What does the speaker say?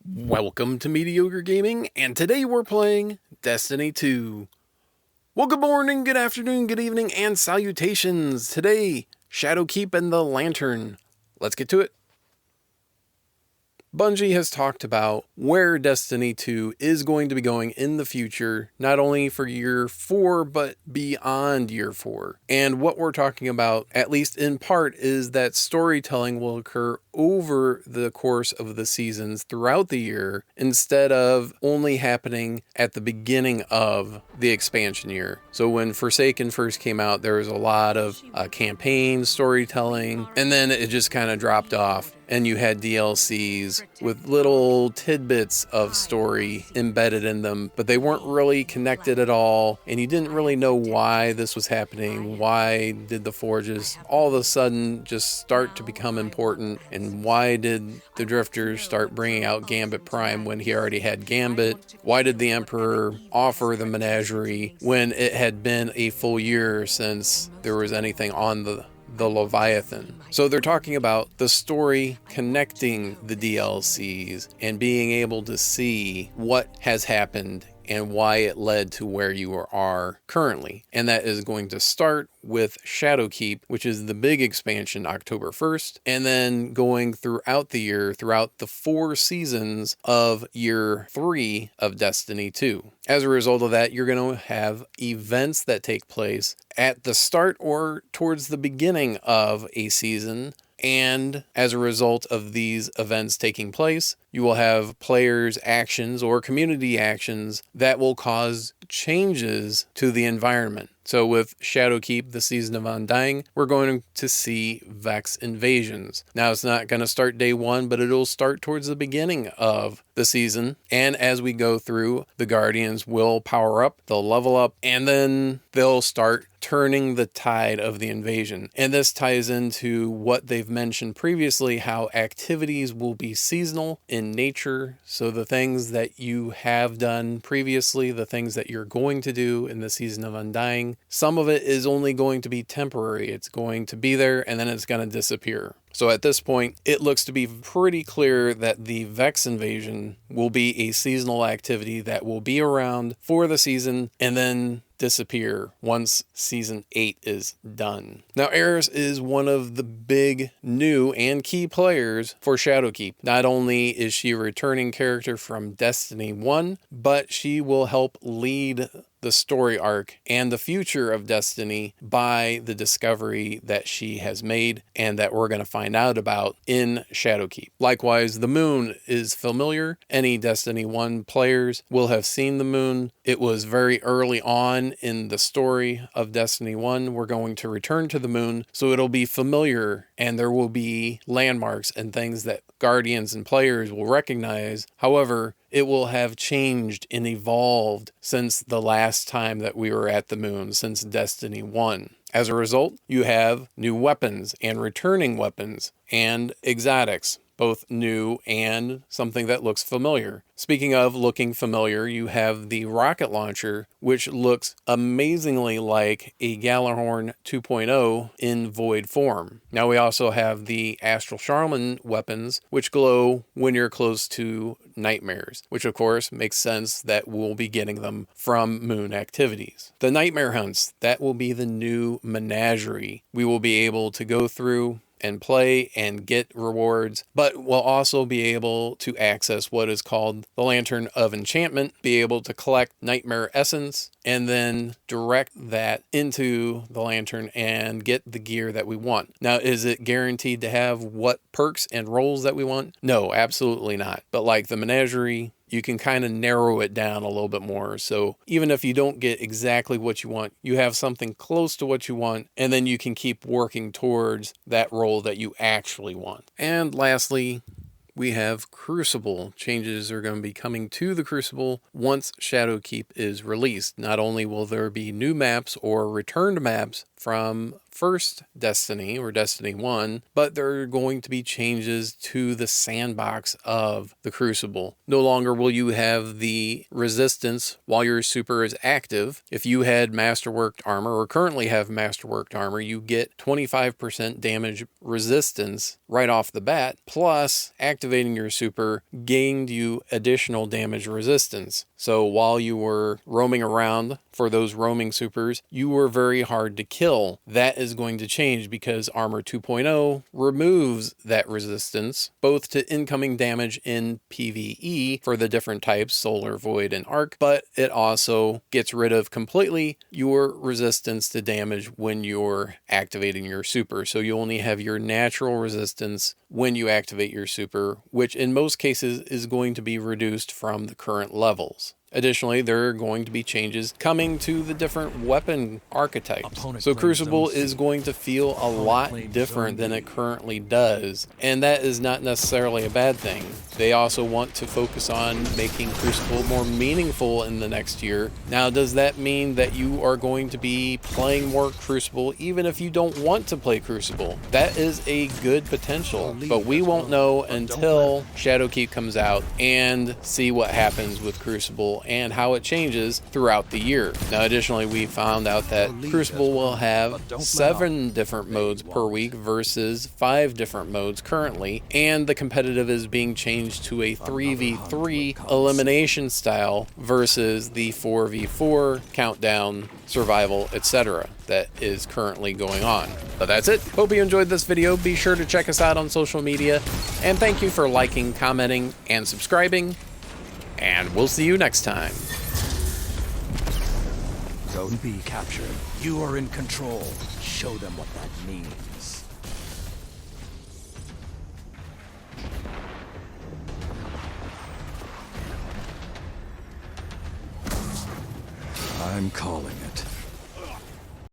Welcome to Mediocre Gaming, and today we're playing Destiny 2. Well, good morning, good afternoon, good evening, and salutations. Today, Shadowkeep and the Lantern. Let's get to it. Bungie has talked about where Destiny 2 is going to be going in the future, not only for year 4, but beyond year 4. And what we're talking about, at least in part, is that storytelling will occur over the course of the seasons throughout the year, instead of only happening at the beginning of the expansion year. So when Forsaken first came out, there was a lot of campaign storytelling, and then it just kind of dropped off. And you had DLCs with little tidbits of story embedded in them, but they weren't really connected at all, and you didn't really know why this was happening. Why did the Forges all of a sudden just start to become important, and why did the Drifters start bringing out Gambit Prime when he already had Gambit? Why did the Emperor offer the Menagerie when it had been a full year since there was anything on the Leviathan? So they're talking about the story connecting the DLCs and being able to see what has happened and why it led to where you are currently. And that is going to start with Shadowkeep, which is the big expansion, October 1st, and then going throughout the year, throughout the 4 seasons of year 3 of Destiny 2. As a result of that, you're going to have events that take place at the start or towards the beginning of a season. And as a result of these events taking place, you will have players' actions or community actions that will cause changes to the environment. So with Shadowkeep, the Season of Undying, we're going to see Vex invasions. Now, it's not going to start day 1, but it'll start towards the beginning of the season. And as we go through, the Guardians will power up, they'll level up, and then they'll start turning the tide of the invasion. And this ties into what they've mentioned previously, how activities will be seasonal in nature. So the things that you have done previously, the things that you're going to do in the Season of Undying, some of it is only going to be temporary. It's going to be there and then it's going to disappear. So at this point, it looks to be pretty clear that the Vex invasion will be a seasonal activity that will be around for the season and then disappear once Season 8 is done. Now, Eris is one of the big new and key players for Shadowkeep. Not only is she a returning character from Destiny 1, but she will help lead the story arc and the future of Destiny by the discovery that she has made and that we're going to find out about in Shadowkeep. Likewise, the moon is familiar. Any Destiny 1 players will have seen the moon. It was very early on in the story of Destiny 1. We're going to return to the moon, so it'll be familiar and there will be landmarks and things that Guardians and players will recognize. However, it will have changed and evolved since the last time that we were at the moon, since Destiny 1. As a result, you have new weapons and returning weapons and exotics, both new and something that looks familiar. Speaking of looking familiar, you have the rocket launcher, which looks amazingly like a Gjallarhorn 2.0 in void form. Now we also have the Astral Shaman weapons, which glow when you're close to nightmares, which of course makes sense that we'll be getting them from moon activities. The nightmare hunts, that will be the new menagerie. We will be able to go through and play and get rewards, but we'll also be able to access what is called the Lantern of Enchantment, be able to collect Nightmare Essence, and then direct that into the Lantern and get the gear that we want. Now, is it guaranteed to have what perks and roles that we want? No, absolutely not. But like the Menagerie, you can kind of narrow it down a little bit more. So even if you don't get exactly what you want, you have something close to what you want, and then you can keep working towards that role that you actually want. And lastly, we have Crucible. Changes are going to be coming to the Crucible once Shadowkeep is released. Not only will there be new maps or returned maps from first Destiny or Destiny 1, but there are going to be changes to the sandbox of the Crucible. No longer will you have the resistance while your super is active. If you had masterworked armor or currently have masterworked armor, you get 25% damage resistance right off the bat, plus activating your super gained you additional damage resistance. So while you were roaming around for those roaming supers, you were very hard to kill. That is going to change because Armor 2.0 removes that resistance, both to incoming damage in PvE for the different types, Solar, Void, and Arc, but it also gets rid of completely your resistance to damage when you're activating your super. So you only have your natural resistance when you activate your super, which in most cases is going to be reduced from the current levels. Additionally, there are going to be changes coming to the different weapon archetypes. So Crucible is going to feel a lot different than it currently does, and that is not necessarily a bad thing. They also want to focus on making Crucible more meaningful in the next year. Now, does that mean that you are going to be playing more Crucible even if you don't want to play Crucible? That is a good potential, but we won't know until Shadowkeep comes out and see what happens with Crucible and how it changes throughout the year. Now, additionally, we found out that Crucible will have 7 different modes per week versus 5 different modes currently, and the competitive is being changed to a 3v3 elimination style versus the 4v4 countdown, survival, etc. that is currently going on. So that's it. Hope you enjoyed this video. Be sure to check us out on social media, and thank you for liking, commenting, and subscribing. And we'll see you next time. Don't be captured. You are in control. Show them what that means. I'm calling.